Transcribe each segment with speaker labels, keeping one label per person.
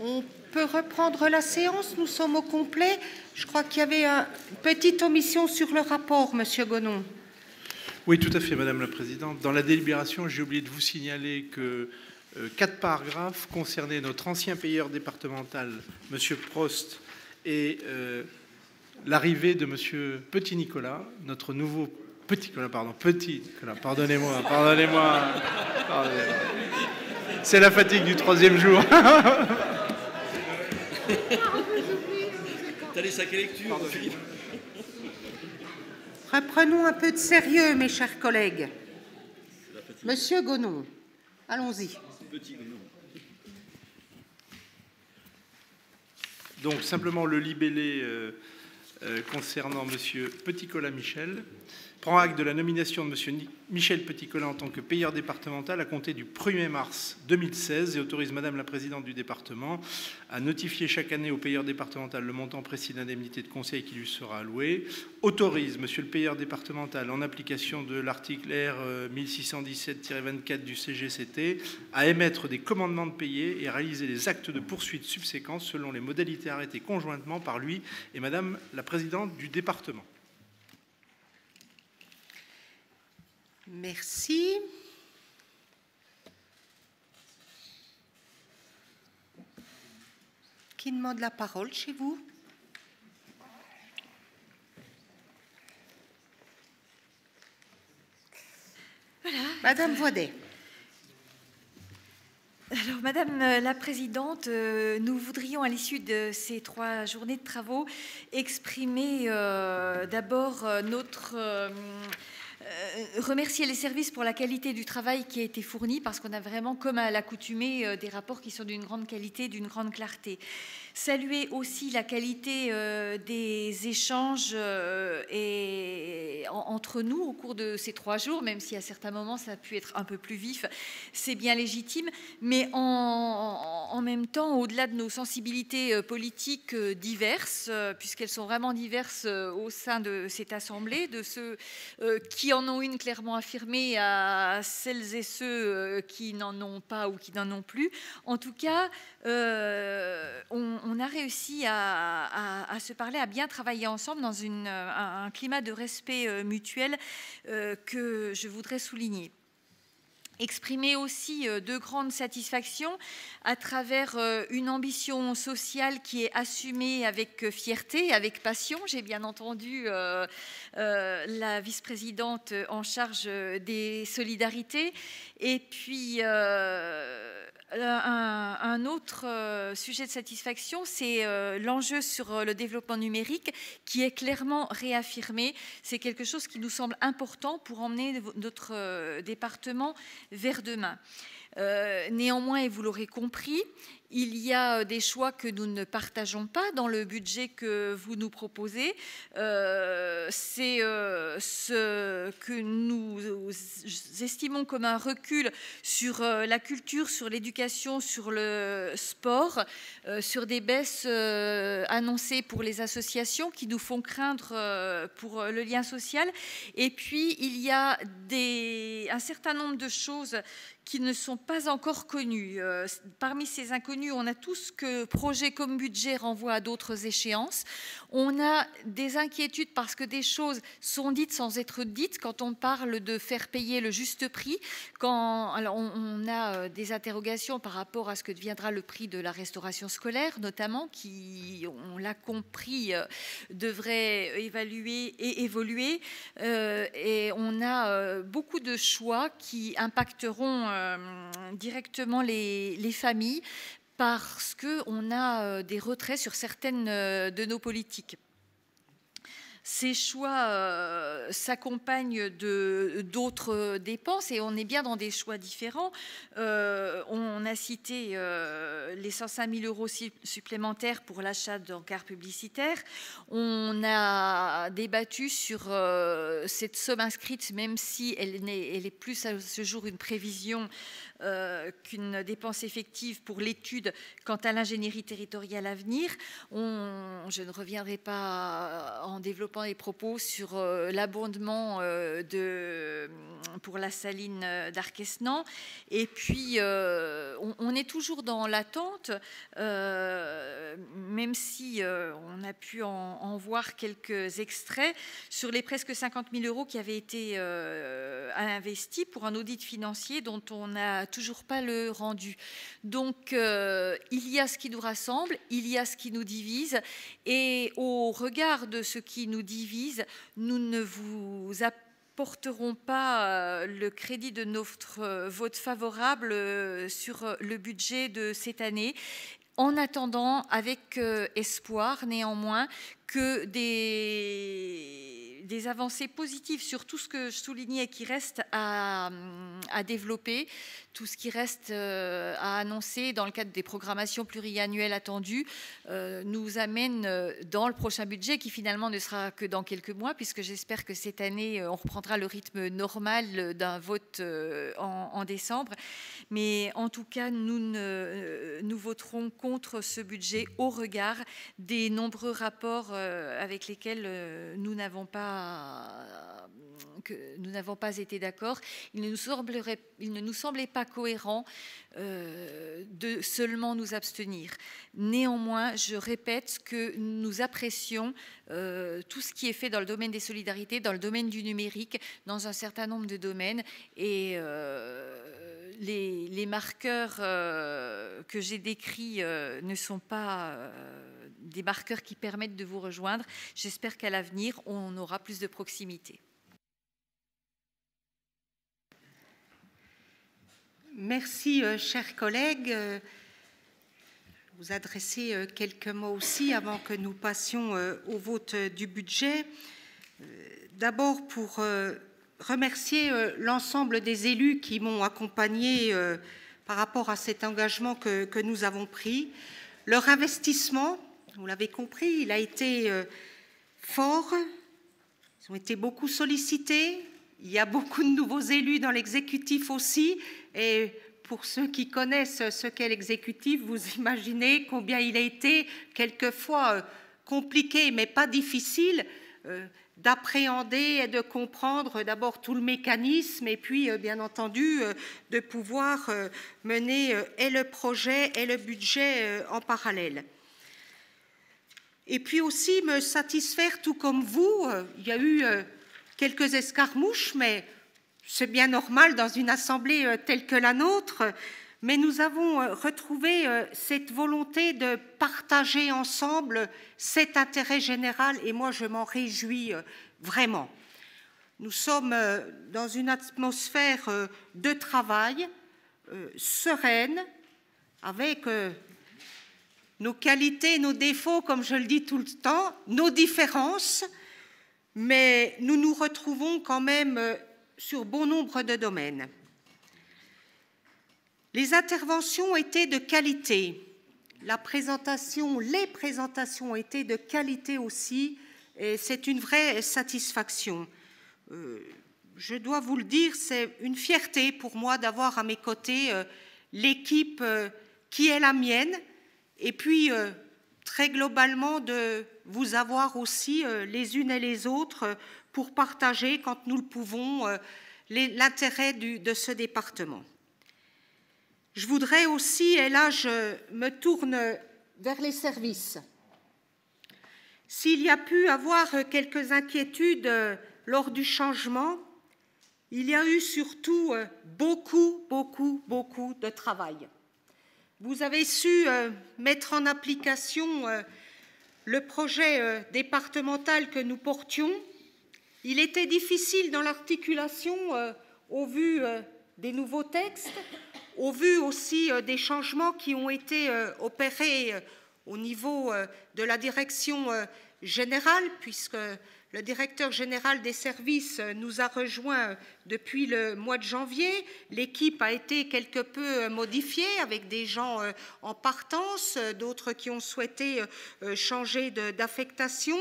Speaker 1: On peut reprendre la séance, nous sommes au complet. Je crois qu'il y avait une petite omission sur le rapport, Monsieur Gonon.
Speaker 2: Oui, tout à fait, Madame la Présidente. Dans la délibération, j'ai oublié de vous signaler que 4 paragraphes concernaient notre ancien payeur départemental, Monsieur Prost, et l'arrivée de Monsieur Petit Nicolas, notre nouveau Petit Nicolas, pardonnez-moi. C'est la fatigue du 3e jour.
Speaker 3: T'as les sacrées lectures.
Speaker 1: Reprenons un peu de sérieux, mes chers collègues. Monsieur Gonon, allons-y.
Speaker 2: Donc, simplement le libellé concernant Monsieur Petit-Colas Michel prend acte de la nomination de Monsieur Michel Petit-Colas en tant que payeur départemental à compter du 1er mars 2016 et autorise Madame la Présidente du département à notifier chaque année au payeur départemental le montant précis d'indemnité de conseil qui lui sera alloué. Autorise Monsieur le payeur départemental, en application de l'article R 1617-24 du CGCT, à émettre des commandements de payer et à réaliser les actes de poursuite subséquents selon les modalités arrêtées conjointement par lui et Madame la Présidente du département.
Speaker 1: Merci. Qui demande la parole chez vous?
Speaker 4: Voilà.
Speaker 1: Madame Voidet.
Speaker 4: Alors, Madame la Présidente, nous voudrions, à l'issue de ces 3 journées de travaux, exprimer d'abord remercier les services pour la qualité du travail qui a été fourni, parce qu'on a vraiment, comme à l'accoutumée, des rapports qui sont d'une grande qualité, d'une grande clarté. Saluer aussi la qualité des échanges entre nous au cours de ces 3 jours, même si à certains moments ça a pu être un peu plus vif, c'est bien légitime, mais en même temps, au-delà de nos sensibilités politiques diverses, puisqu'elles sont vraiment diverses au sein de cette Assemblée, de ceux qui en ont une clairement affirmée à celles et ceux qui n'en ont pas ou qui n'en ont plus. En tout cas, on a réussi à se parler, à bien travailler ensemble dans un climat de respect mutuel que je voudrais souligner. Exprimer aussi de grandes satisfactions à travers une ambition sociale qui est assumée avec fierté, avec passion. J'ai bien entendu la vice-présidente en charge des solidarités. Et puis, un autre sujet de satisfaction, c'est l'enjeu sur le développement numérique qui est clairement réaffirmé. C'est quelque chose qui nous semble important pour emmener notre département vers demain. Néanmoins, et vous l'aurez compris, il y a des choix que nous ne partageons pas dans le budget que vous nous proposez. C'est ce que nous estimons comme un recul sur la culture, sur l'éducation, sur le sport, sur des baisses annoncées pour les associations qui nous font craindre pour le lien social. Et puis, il y a un certain nombre de choses qui ne sont pas encore connus. Parmi ces inconnus, on a tout ce que projet comme budget renvoie à d'autres échéances. On a des inquiétudes parce que des choses sont dites sans être dites quand on parle de faire payer le juste prix. Alors on a des interrogations par rapport à ce que deviendra le prix de la restauration scolaire, notamment, qui, on l'a compris, devrait évaluer et évoluer. Et on a beaucoup de choix qui impacteront directement les familles parce qu'on a des retraits sur certaines de nos politiques. Ces choix s'accompagnent d'autres dépenses et on est bien dans des choix différents. On a cité les 105 000 € supplémentaires pour l'achat d'encarts publicitaires. On a débattu sur cette somme inscrite, même si elle est plus à ce jour une prévision qu'une dépense effective pour l'étude quant à l'ingénierie territoriale à venir. Je ne reviendrai pas en développement développant des propos sur l'abondement pour la saline d'Arquesnan. Et puis, on est toujours dans l'attente, même si on a pu en voir quelques extraits, sur les presque 50 000 € qui avaient été investis pour un audit financier dont on n'a toujours pas le rendu. Donc, il y a ce qui nous rassemble, il y a ce qui nous divise, et au regard de ce qui nous divise, nous ne vous apporterons pas le crédit de notre vote favorable sur le budget de cette année, en attendant avec espoir néanmoins que des avancées positives sur tout ce que je soulignais qui reste à développer, tout ce qui reste à annoncer dans le cadre des programmations pluriannuelles attendues, nous amène dans le prochain budget qui finalement ne sera que dans quelques mois, puisque j'espère que cette année on reprendra le rythme normal d'un vote en décembre. Mais en tout cas, nous voterons contre ce budget au regard des nombreux rapports avec lesquels nous n'avons pas été d'accord. Il ne nous semblait pas cohérent de seulement nous abstenir. Néanmoins, je répète que nous apprécions tout ce qui est fait dans le domaine des solidarités, dans le domaine du numérique, dans un certain nombre de domaines, et les marqueurs que j'ai décrits ne sont pas des marqueurs qui permettent de vous rejoindre. J'espère qu'à l'avenir, on aura plus de proximité.
Speaker 1: Merci, chers collègues. Vous adresser quelques mots aussi avant que nous passions au vote du budget. D'abord, pour remercier l'ensemble des élus qui m'ont accompagné par rapport à cet engagement que nous avons pris. Leur investissement, vous l'avez compris, il a été fort. Ils ont été beaucoup sollicités. Il y a beaucoup de nouveaux élus dans l'exécutif aussi. Et pour ceux qui connaissent ce qu'est l'exécutif, vous imaginez combien il a été quelquefois compliqué, mais pas difficile, d'appréhender et de comprendre d'abord tout le mécanisme et puis, bien entendu, de pouvoir mener et le projet et le budget en parallèle. Et puis aussi me satisfaire, tout comme vous, il y a eu quelques escarmouches, mais c'est bien normal dans une assemblée telle que la nôtre, mais nous avons retrouvé cette volonté de partager ensemble cet intérêt général, et moi je m'en réjouis vraiment. Nous sommes dans une atmosphère de travail sereine, avec nos qualités, nos défauts, comme je le dis tout le temps, nos différences, mais nous nous retrouvons quand même sur bon nombre de domaines. Les interventions étaient de qualité, les présentations étaient de qualité aussi, et c'est une vraie satisfaction. Je dois vous le dire, c'est une fierté pour moi d'avoir à mes côtés l'équipe qui est la mienne, et puis très globalement de vous avoir aussi les unes et les autres pour partager, quand nous le pouvons, l'intérêt de ce département. Je voudrais aussi, et là je me tourne vers les services, s'il y a pu avoir quelques inquiétudes lors du changement, il y a eu surtout beaucoup de travail. Vous avez su mettre en application le projet départemental que nous portions. Il était difficile dans l'articulation au vu des nouveaux textes, au vu aussi des changements qui ont été opérés au niveau de la direction générale, puisque le directeur général des services nous a rejoints depuis le mois de janvier. L'équipe a été quelque peu modifiée avec des gens en partance, d'autres qui ont souhaité changer d'affectation.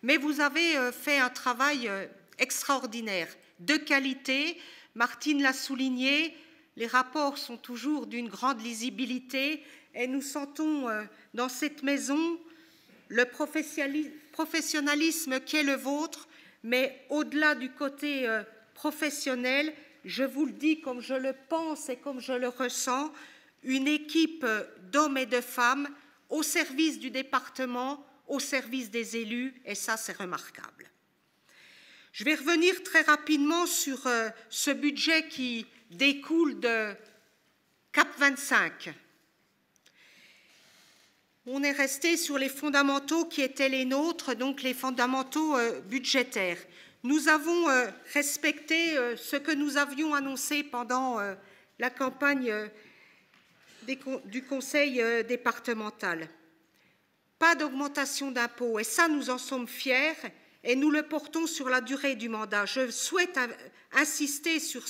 Speaker 1: Mais vous avez fait un travail extraordinaire, de qualité. Martine l'a souligné, les rapports sont toujours d'une grande lisibilité et nous sentons dans cette maison le professionnalisme qui est le vôtre, mais au-delà du côté professionnel, je vous le dis comme je le pense et comme je le ressens, une équipe d'hommes et de femmes au service du département, au service des élus, et ça, c'est remarquable. Je vais revenir très rapidement sur ce budget qui découle de CAP 25. On est resté sur les fondamentaux qui étaient les nôtres, donc les fondamentaux budgétaires. Nous avons respecté ce que nous avions annoncé pendant la campagne du conseil départemental. Pas d'augmentation d'impôts, et ça, nous en sommes fiers, et nous le portons sur la durée du mandat. Je souhaite insister sur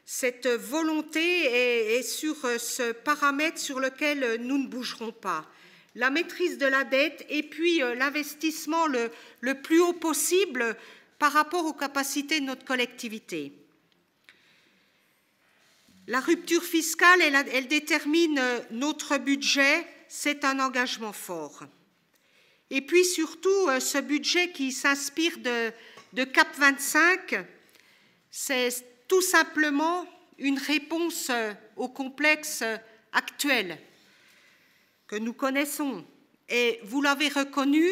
Speaker 1: cette volonté et sur ce paramètre sur lequel nous ne bougerons pas. La maîtrise de la dette et puis l'investissement le plus haut possible par rapport aux capacités de notre collectivité. La rupture fiscale, elle détermine notre budget, c'est un engagement fort. Et puis surtout, ce budget qui s'inspire de CAP 25, c'est tout simplement une réponse au complexe actuel que nous connaissons. Et vous l'avez reconnu,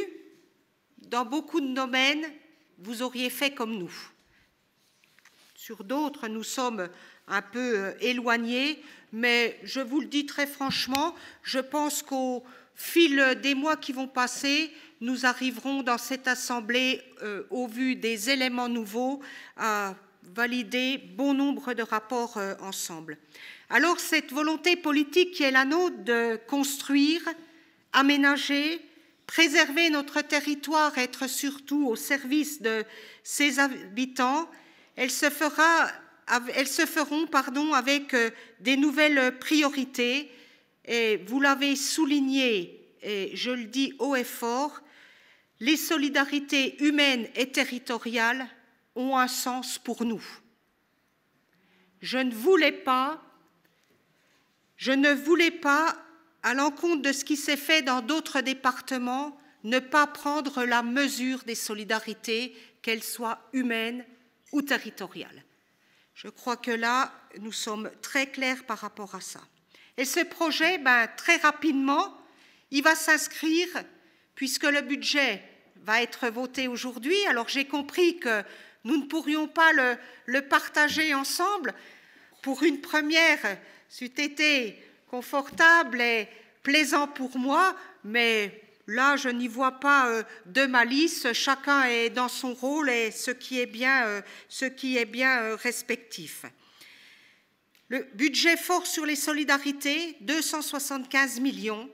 Speaker 1: dans beaucoup de domaines, vous auriez fait comme nous. Sur d'autres, nous sommes un peu éloignés, mais je vous le dis très franchement, je pense qu'au fil des mois qui vont passer, nous arriverons dans cette Assemblée, au vu des éléments nouveaux, à valider bon nombre de rapports ensemble. Alors, cette volonté politique qui est la nôtre de construire, aménager, préserver notre territoire, être surtout au service de ses habitants, elles se feront avec des nouvelles priorités. Et vous l'avez souligné, et je le dis haut et fort, les solidarités humaines et territoriales ont un sens pour nous. Je ne voulais pas, à l'encontre de ce qui s'est fait dans d'autres départements, ne pas prendre la mesure des solidarités, qu'elles soient humaines ou territoriales. Je crois que là, nous sommes très clairs par rapport à ça. Et ce projet, très rapidement, il va s'inscrire, puisque le budget va être voté aujourd'hui. Alors j'ai compris que nous ne pourrions pas le partager ensemble. Pour une première, c'eût été confortable et plaisant pour moi, mais là, je n'y vois pas de malice. Chacun est dans son rôle et ce qui est bien respectif. Le budget fort sur les solidarités, 275 millions,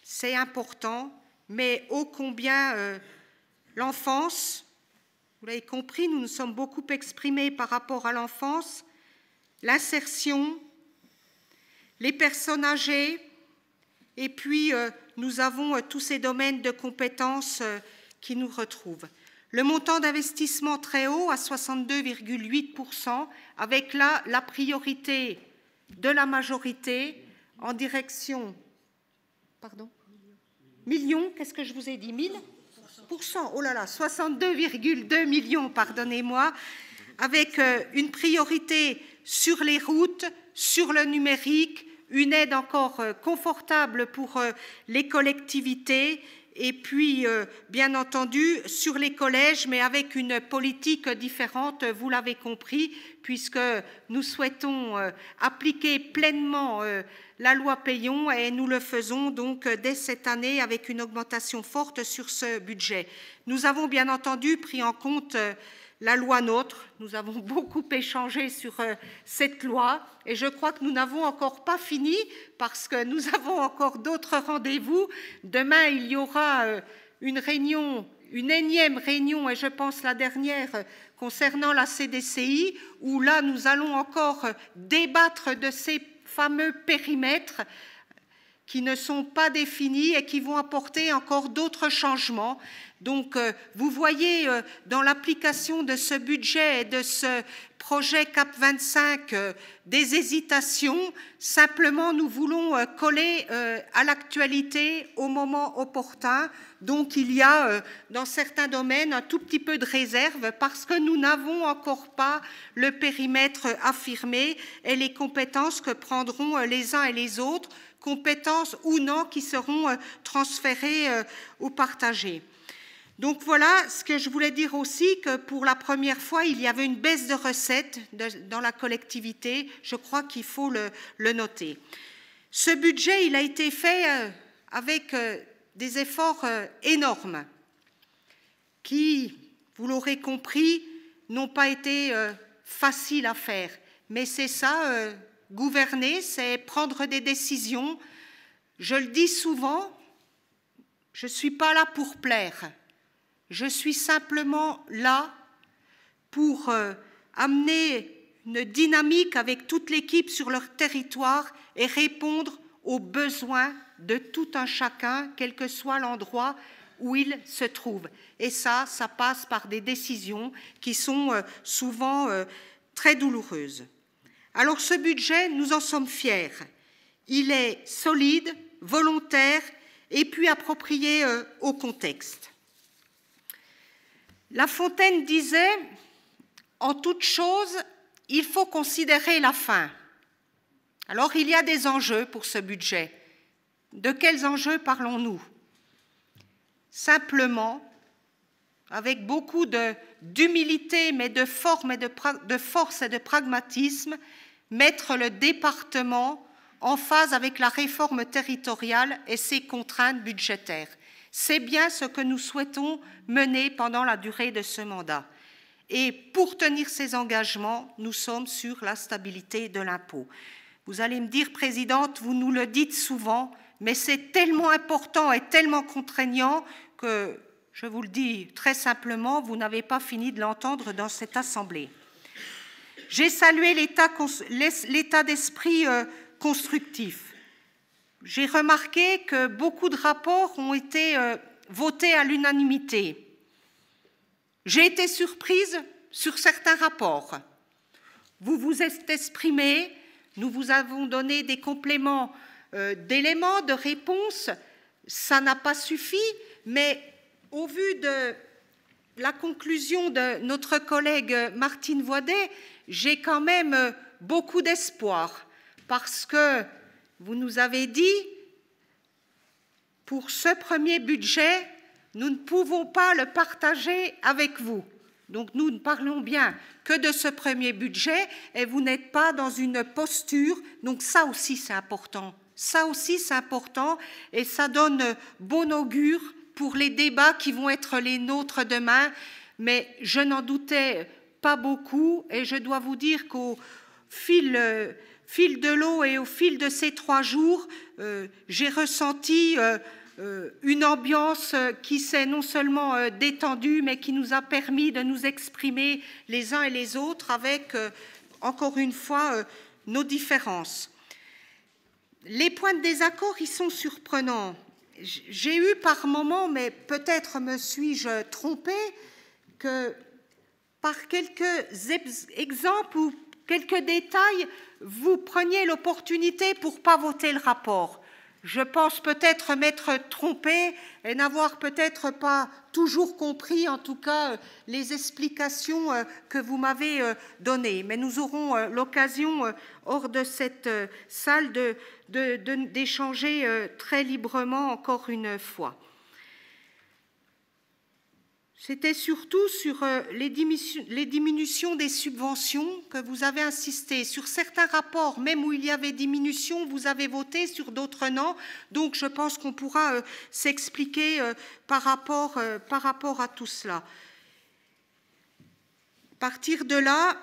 Speaker 1: c'est important, mais ô combien l'enfance, vous l'avez compris, nous nous sommes beaucoup exprimés par rapport à l'enfance, l'insertion, les personnes âgées, et puis nous avons tous ces domaines de compétences qui nous retrouvent. Le montant d'investissement très haut, à 62,8%, avec là la priorité de la majorité en direction... Pardon ? Millions, qu'est-ce que je vous ai dit ? 1000 % oh là là, 62,2 millions, pardonnez-moi, avec une priorité sur les routes, sur le numérique, une aide encore confortable pour les collectivités, et puis, bien entendu, sur les collèges, mais avec une politique différente, vous l'avez compris, puisque nous souhaitons appliquer pleinement la loi Peillon, et nous le faisons donc dès cette année avec une augmentation forte sur ce budget. Nous avons bien entendu pris en compte la loi NOTRe. Nous avons beaucoup échangé sur cette loi et je crois que nous n'avons encore pas fini parce que nous avons encore d'autres rendez-vous. Demain, il y aura une énième réunion, et je pense la dernière, concernant la CDCI, où là, nous allons encore débattre de ces fameux périmètres qui ne sont pas définis et qui vont apporter encore d'autres changements. Donc, vous voyez dans l'application de ce budget et de ce projet CAP 25 des hésitations. Simplement, nous voulons coller à l'actualité au moment opportun. Donc, il y a dans certains domaines un tout petit peu de réserve parce que nous n'avons encore pas le périmètre affirmé et les compétences que prendront les uns et les autres, compétences ou non qui seront transférées ou partagées. Donc voilà ce que je voulais dire aussi, que pour la première fois, il y avait une baisse de recettes dans la collectivité. Je crois qu'il faut le noter. Ce budget, il a été fait avec des efforts énormes qui, vous l'aurez compris, n'ont pas été faciles à faire. Mais c'est ça, gouverner, c'est prendre des décisions. Je le dis souvent, je ne suis pas là pour plaire. Je suis simplement là pour amener une dynamique avec toute l'équipe sur leur territoire et répondre aux besoins de tout un chacun, quel que soit l'endroit où il se trouve. Et ça passe par des décisions qui sont souvent très douloureuses. Alors ce budget, nous en sommes fiers. Il est solide, volontaire et puis approprié au contexte. La Fontaine disait, en toute chose, il faut considérer la fin. Alors, il y a des enjeux pour ce budget. De quels enjeux parlons-nous? Simplement, avec beaucoup d'humilité, mais de force et de pragmatisme, mettre le département en phase avec la réforme territoriale et ses contraintes budgétaires. C'est bien ce que nous souhaitons mener pendant la durée de ce mandat. Et pour tenir ces engagements, nous sommes sur la stabilité de l'impôt. Vous allez me dire, Présidente, vous nous le dites souvent, mais c'est tellement important et tellement contraignant que, je vous le dis très simplement, vous n'avez pas fini de l'entendre dans cette Assemblée. J'ai salué l'état d'esprit constructif. J'ai remarqué que beaucoup de rapports ont été votés à l'unanimité. J'ai été surprise sur certains rapports. Vous vous êtes exprimés, nous vous avons donné des compléments d'éléments, de réponses. Ça n'a pas suffi, mais au vu de la conclusion de notre collègue Martine Voidet, j'ai quand même beaucoup d'espoir parce que vous nous avez dit, pour ce premier budget, nous ne pouvons pas le partager avec vous. Donc nous ne parlons bien que de ce premier budget et vous n'êtes pas dans une posture. Donc ça aussi c'est important. Ça aussi c'est important et ça donne bon augure pour les débats qui vont être les nôtres demain. Mais je n'en doutais pas beaucoup et je dois vous dire qu'au fil de l'eau et au fil de ces 3 jours, j'ai ressenti une ambiance qui s'est non seulement détendue, mais qui nous a permis de nous exprimer les uns et les autres avec, encore une fois, nos différences. Les points de désaccord, ils sont surprenants. J'ai eu par moments, mais peut-être me suis-je trompée, que par quelques exemples ou quelques détails, vous preniez l'opportunité pour ne pas voter le rapport. Je pense peut-être m'être trompée et n'avoir peut-être pas toujours compris, en tout cas, les explications que vous m'avez données. Mais nous aurons l'occasion, hors de cette salle, d'échanger très librement encore une fois. C'était surtout sur les diminutions des subventions que vous avez insisté. Sur certains rapports, même où il y avait diminution, vous avez voté, sur d'autres non. Donc je pense qu'on pourra s'expliquer par rapport à tout cela. À partir de là,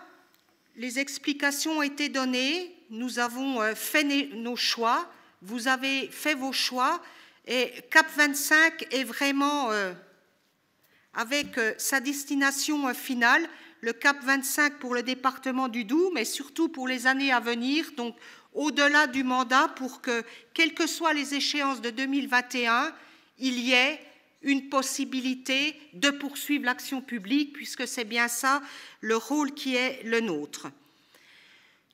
Speaker 1: les explications ont été données. Nous avons fait nos choix. Vous avez fait vos choix. Et CAP 25 est vraiment... avec sa destination finale, le CAP 25 pour le département du Doubs, mais surtout pour les années à venir, donc au-delà du mandat pour que, quelles que soient les échéances de 2021, il y ait une possibilité de poursuivre l'action publique, puisque c'est bien ça le rôle qui est le nôtre.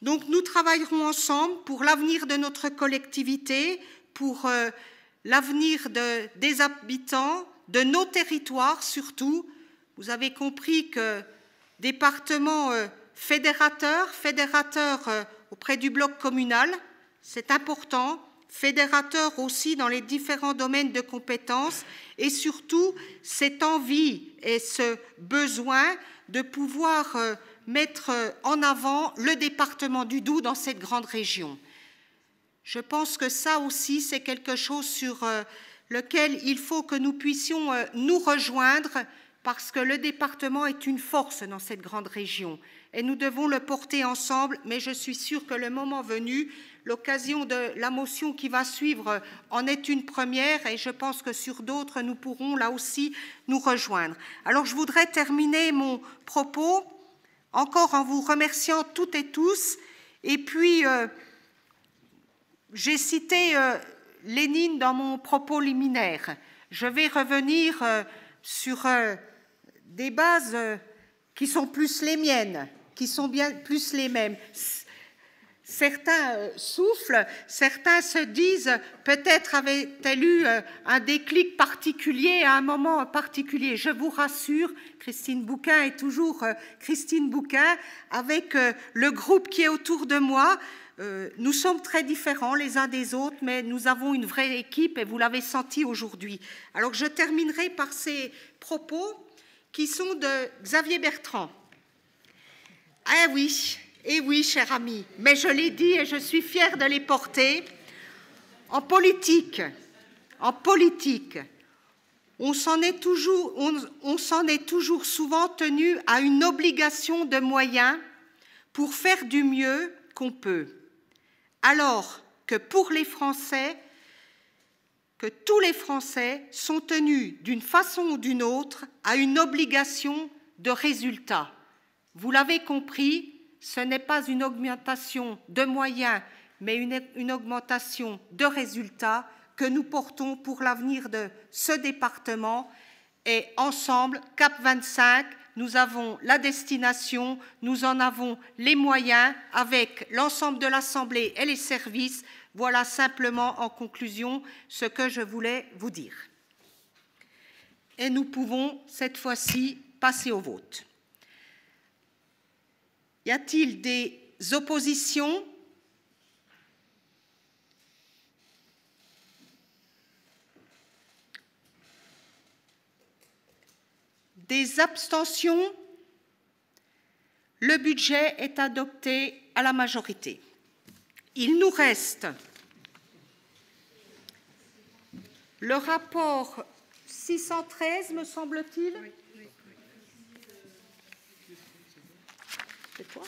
Speaker 1: Donc nous travaillerons ensemble pour l'avenir de notre collectivité, pour l'avenir des habitants, de nos territoires surtout. Vous avez compris que département fédérateur auprès du bloc communal, c'est important, fédérateur aussi dans les différents domaines de compétences, et surtout cette envie et ce besoin de pouvoir mettre en avant le département du Doubs dans cette grande région. Je pense que ça aussi, c'est quelque chose sur lequel il faut que nous puissions nous rejoindre, parce que le département est une force dans cette grande région et nous devons le porter ensemble, mais je suis sûre que le moment venu, l'occasion de la motion qui va suivre en est une première, et je pense que sur d'autres, nous pourrons là aussi nous rejoindre. Alors je voudrais terminer mon propos encore en vous remerciant toutes et tous, et puis j'ai cité Lénine dans mon propos liminaire. Je vais revenir sur des bases qui sont plus les miennes, qui sont bien plus les mêmes. Certains soufflent, certains se disent peut-être avait-elle eu un déclic particulier à un moment particulier. Je vous rassure, Christine Bouquin est toujours Christine Bouquin, avec le groupe qui est autour de moi. Nous sommes très différents les uns des autres, mais nous avons une vraie équipe et vous l'avez senti aujourd'hui. Alors je terminerai par ces propos qui sont de Xavier Bertrand. Ah oui, et oui, cher ami, mais je l'ai dit et je suis fière de les porter. En politique, on s'en est toujours souvent tenu à une obligation de moyens pour faire du mieux qu'on peut. Alors que pour les Français, que tous les Français sont tenus d'une façon ou d'une autre à une obligation de résultat. Vous l'avez compris, ce n'est pas une augmentation de moyens, mais une augmentation de résultats que nous portons pour l'avenir de ce département. Et ensemble, CAP 25, nous avons la destination, nous en avons les moyens avec l'ensemble de l'Assemblée et les services. Voilà simplement en conclusion ce que je voulais vous dire. Et nous pouvons cette fois-ci passer au vote. Y a-t-il des oppositions ? Des abstentions? Le budget est adopté à la majorité. Il nous reste le rapport 613, me semble-t-il. C'est quoi ?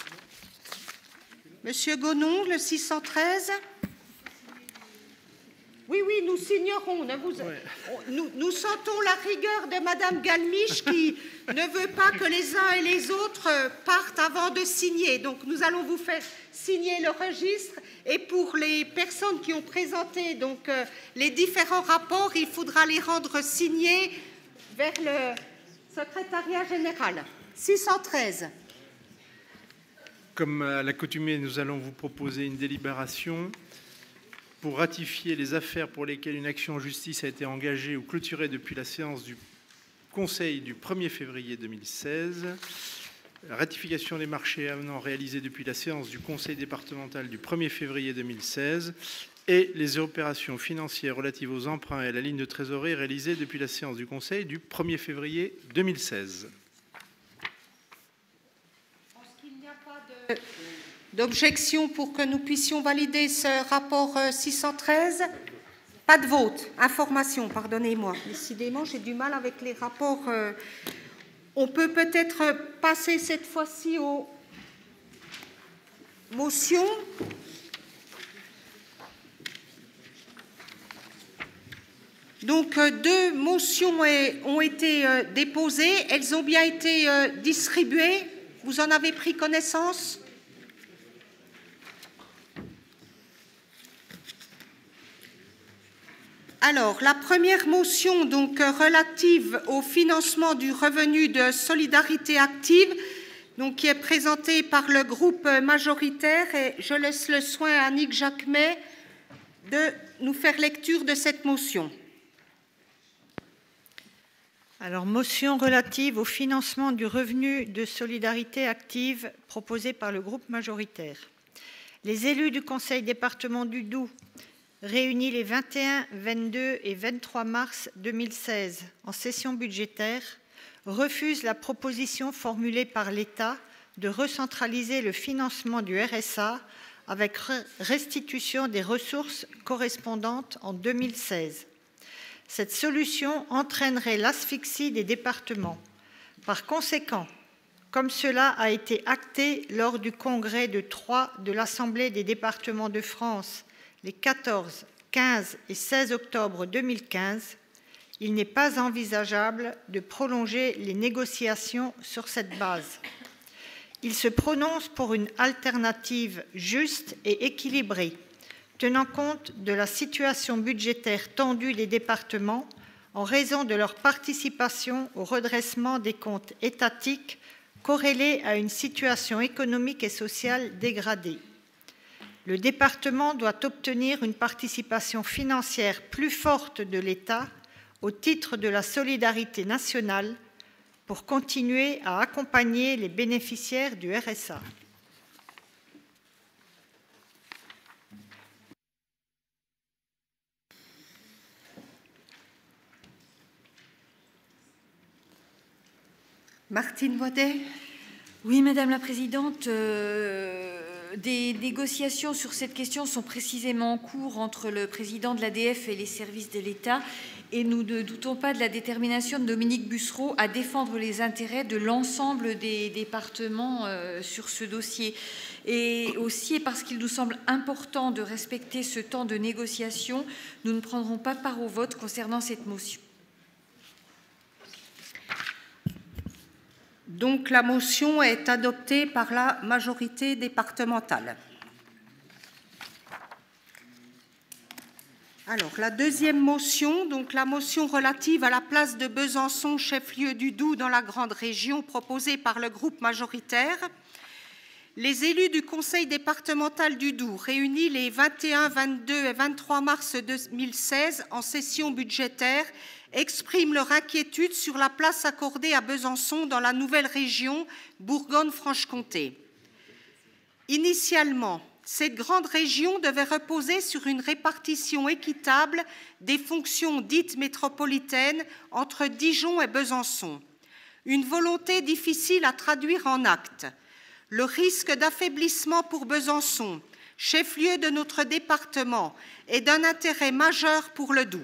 Speaker 1: Monsieur Gonon, le 613. Oui, nous signerons. Nous sentons la rigueur de Madame Galmiche qui ne veut pas que les uns et les autres partent avant de signer. Donc, nous allons vous faire signer le registre. Et pour les personnes qui ont présenté donc, les différents rapports, il faudra les rendre signés vers le secrétariat général. 613.
Speaker 2: Comme à l'accoutumée, nous allons vous proposer une délibération pour ratifier les affaires pour lesquelles une action en justice a été engagée ou clôturée depuis la séance du Conseil du 1er février 2016, la ratification des marchés et avenants réalisés depuis la séance du Conseil départemental du 1er février 2016 et les opérations financières relatives aux emprunts et à la ligne de trésorerie réalisées depuis la séance du Conseil du 1er février 2016.
Speaker 1: D'objection pour que nous puissions valider ce rapport 613. Pas de vote. Information, pardonnez-moi. Décidément, j'ai du mal avec les rapports. On peut peut-être passer cette fois-ci aux motions. Donc, 2 motions ont été déposées. Elles ont bien été distribuées. Vous en avez pris connaissance ? Alors, la première motion, donc relative au financement du revenu de solidarité active, donc, qui est présentée par le groupe majoritaire, et je laisse le soin à Annick Jacquemet de nous faire lecture de cette motion.
Speaker 3: Alors, motion relative au financement du revenu de solidarité active proposée par le groupe majoritaire. Les élus du Conseil département du Doubs, réunis les 21, 22 et 23 mars 2016 en session budgétaire, refusent la proposition formulée par l'État de recentraliser le financement du RSA avec restitution des ressources correspondantes en 2016. Cette solution entraînerait l'asphyxie des départements. Par conséquent, comme cela a été acté lors du congrès de Troyes de l'Assemblée des départements de France les 14, 15 et 16 octobre 2015, il n'est pas envisageable de prolonger les négociations sur cette base. Il se prononce pour une alternative juste et équilibrée, tenant compte de la situation budgétaire tendue des départements en raison de leur participation au redressement des comptes étatiques corrélée à une situation économique et sociale dégradée. Le département doit obtenir une participation financière plus forte de l'État au titre de la solidarité nationale pour continuer à accompagner les bénéficiaires du RSA.
Speaker 1: Martine Baudet.
Speaker 4: Oui, Madame la Présidente, des négociations sur cette question sont précisément en cours entre le président de l'ADF et les services de l'État, et nous ne doutons pas de la détermination de Dominique Bussereau à défendre les intérêts de l'ensemble des départements sur ce dossier. Et aussi, parce qu'il nous semble important de respecter ce temps de négociation, nous ne prendrons pas part au vote concernant cette motion.
Speaker 1: Donc, la motion est adoptée par la majorité départementale. Alors, la deuxième motion, donc la motion relative à la place de Besançon, chef-lieu du Doubs dans la grande région, proposée par le groupe majoritaire. Les élus du Conseil départemental du Doubs, réunis les 21, 22 et 23 mars 2016 en session budgétaire, expriment leur inquiétude sur la place accordée à Besançon dans la nouvelle région Bourgogne-Franche-Comté. Initialement, cette grande région devait reposer sur une répartition équitable des fonctions dites métropolitaines entre Dijon et Besançon. Une volonté difficile à traduire en actes. Le risque d'affaiblissement pour Besançon, chef-lieu de notre département, est d'un intérêt majeur pour le Doubs.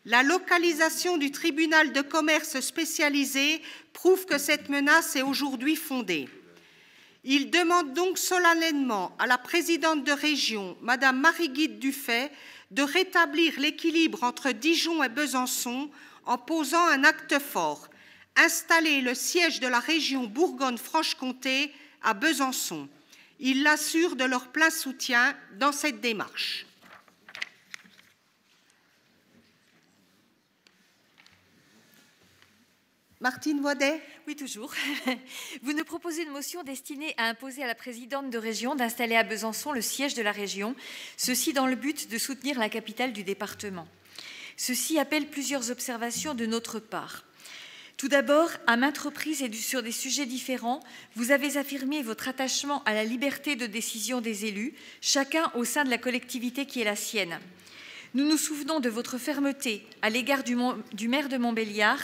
Speaker 1: La localisation du tribunal de commerce spécialisé prouve que cette menace est aujourd'hui fondée. Il demande donc solennellement à la présidente de région, Madame Marie-Guide Dufay, de rétablir l'équilibre entre Dijon et Besançon en posant un acte fort, installer le siège de la région Bourgogne-Franche-Comté à Besançon. Il l'assure de leur plein soutien dans cette démarche. Martine Baudet.
Speaker 4: Oui, toujours. Vous nous proposez une motion destinée à imposer à la présidente de région d'installer à Besançon le siège de la région, ceci dans le but de soutenir la capitale du département. Ceci appelle plusieurs observations de notre part. Tout d'abord, à maintes reprises et sur des sujets différents, vous avez affirmé votre attachement à la liberté de décision des élus, chacun au sein de la collectivité qui est la sienne. Nous nous souvenons de votre fermeté à l'égard du maire de Montbéliard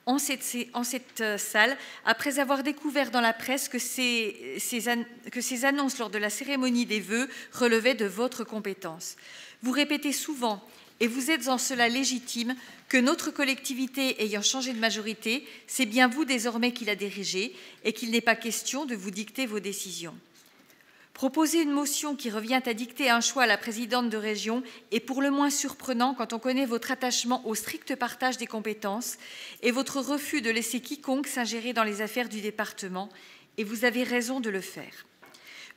Speaker 4: en cette salle, après avoir découvert dans la presse que ces annonces lors de la cérémonie des vœux relevaient de votre compétence. Vous répétez souvent, et vous êtes en cela légitime, que notre collectivité ayant changé de majorité, c'est bien vous désormais qui la dirigez et qu'il n'est pas question de vous dicter vos décisions. Proposer une motion qui revient à dicter un choix à la présidente de région est pour le moins surprenant quand on connaît votre attachement au strict partage des compétences et votre refus de laisser quiconque s'ingérer dans les affaires du département, et vous avez raison de le faire.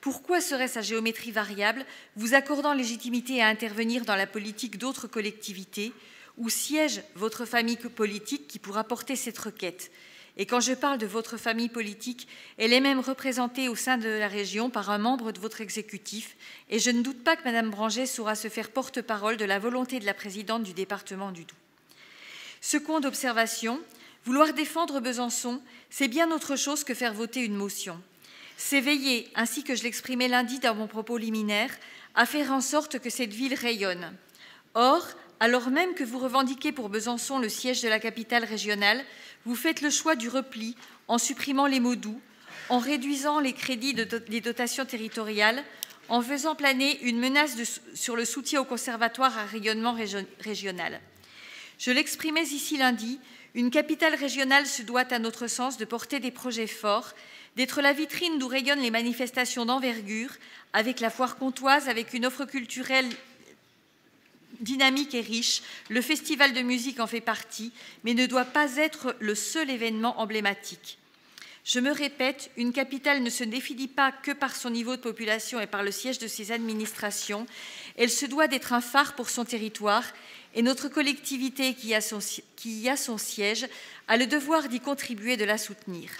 Speaker 4: Pourquoi serait-ce à géométrie variable, vous accordant légitimité à intervenir dans la politique d'autres collectivités, où siège votre famille politique qui pourra porter cette requête? Et quand je parle de votre famille politique, elle est même représentée au sein de la région par un membre de votre exécutif, et je ne doute pas que Mme Branger saura se faire porte-parole de la volonté de la présidente du département du Doubs. Second observation, vouloir défendre Besançon, c'est bien autre chose que faire voter une motion. C'est veiller, ainsi que je l'exprimais lundi dans mon propos liminaire, à faire en sorte que cette ville rayonne. Or, alors même que vous revendiquez pour Besançon le siège de la capitale régionale, vous faites le choix du repli en supprimant les mots doux, en réduisant les crédits des dotations territoriales, en faisant planer une menace sur le soutien au conservatoire à rayonnement régional. Je l'exprimais ici lundi, une capitale régionale se doit à notre sens de porter des projets forts, d'être la vitrine d'où rayonnent les manifestations d'envergure, avec la foire comtoise, avec une offre culturelle dynamique et riche. Le festival de musique en fait partie, mais ne doit pas être le seul événement emblématique. Je me répète, une capitale ne se définit pas que par son niveau de population et par le siège de ses administrations. Elle se doit d'être un phare pour son territoire, et notre collectivité qui y a son siège a le devoir d'y contribuer et de la soutenir.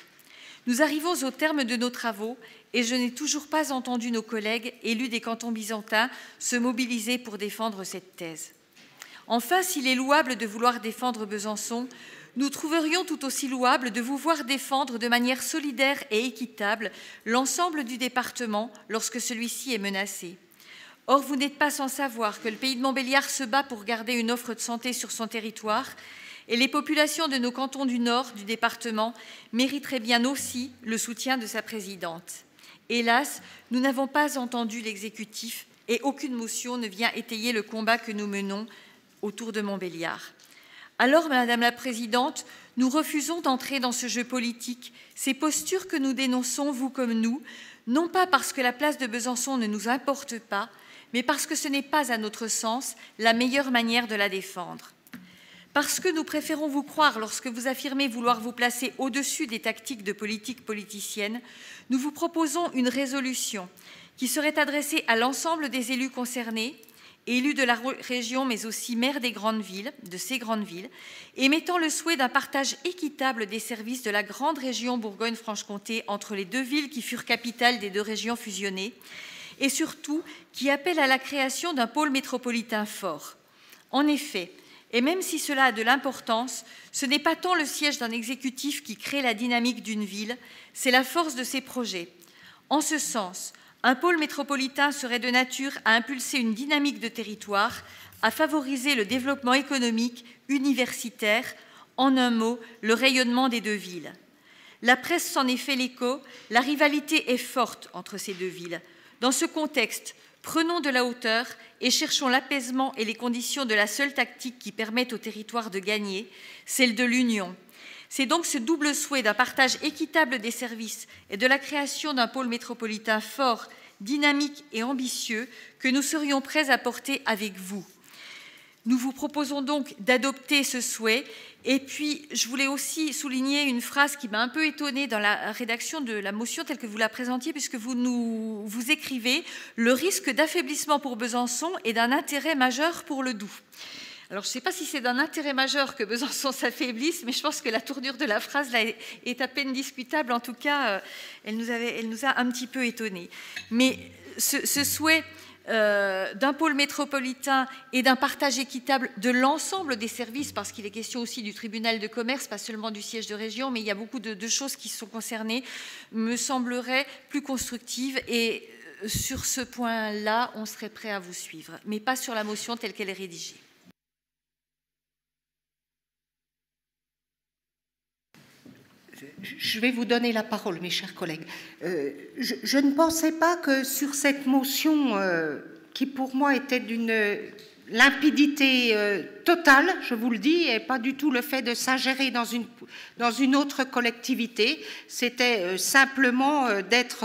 Speaker 4: Nous arrivons au terme de nos travaux et je n'ai toujours pas entendu nos collègues élus des cantons byzantins se mobiliser pour défendre cette thèse. Enfin, s'il est louable de vouloir défendre Besançon, nous trouverions tout aussi louable de vous voir défendre de manière solidaire et équitable l'ensemble du département lorsque celui-ci est menacé. Or, vous n'êtes pas sans savoir que le pays de Montbéliard se bat pour garder une offre de santé sur son territoire et les populations de nos cantons du nord du département mériteraient bien aussi le soutien de sa présidente. Hélas, nous n'avons pas entendu l'exécutif et aucune motion ne vient étayer le combat que nous menons autour de Montbéliard. Alors, Madame la Présidente, nous refusons d'entrer dans ce jeu politique, ces postures que nous dénonçons, vous comme nous, non pas parce que la place de Besançon ne nous importe pas, mais parce que ce n'est pas, à notre sens, la meilleure manière de la défendre. Parce que nous préférons vous croire lorsque vous affirmez vouloir vous placer au-dessus des tactiques de politique politicienne, nous vous proposons une résolution qui serait adressée à l'ensemble des élus concernés, élus de la région, mais aussi maires des grandes villes, de ces grandes villes, émettant le souhait d'un partage équitable des services de la grande région Bourgogne-Franche-Comté entre les deux villes qui furent capitales des deux régions fusionnées, et surtout qui appelle à la création d'un pôle métropolitain fort. En effet, et même si cela a de l'importance, ce n'est pas tant le siège d'un exécutif qui crée la dynamique d'une ville, c'est la force de ses projets. En ce sens, un pôle métropolitain serait de nature à impulser une dynamique de territoire, à favoriser le développement économique, universitaire, en un mot, le rayonnement des deux villes. La presse s'en est fait l'écho, la rivalité est forte entre ces deux villes. Dans ce contexte, prenons de la hauteur et cherchons l'apaisement et les conditions de la seule tactique qui permettent au territoire de gagner, celle de l'union. C'est donc ce double souhait d'un partage équitable des services et de la création d'un pôle métropolitain fort, dynamique et ambitieux que nous serions prêts à porter avec vous. Nous vous proposons donc d'adopter ce souhait. Et puis, je voulais aussi souligner une phrase qui m'a un peu étonnée dans la rédaction de la motion telle que vous la présentiez, puisque vous écrivez « Le risque d'affaiblissement pour Besançon est d'un intérêt majeur pour le Doubs ». Alors, je ne sais pas si c'est d'un intérêt majeur que Besançon s'affaiblisse, mais je pense que la tournure de la phrase là, est à peine discutable. En tout cas, elle nous a un petit peu étonnés. Mais ce souhait d'un pôle métropolitain et d'un partage équitable de l'ensemble des services, parce qu'il est question aussi du tribunal de commerce, pas seulement du siège de région, mais il y a beaucoup de choses qui sont concernées, me semblerait plus constructive. Et sur ce point-là, on serait prêt à vous suivre, mais pas sur la motion telle qu'elle est rédigée.
Speaker 1: Je vais vous donner la parole, mes chers collègues. Je ne pensais pas que sur cette motion, qui pour moi était d'une limpidité totale, je vous le dis, et pas du tout le fait de s'ingérer dans une autre collectivité. C'était simplement d'être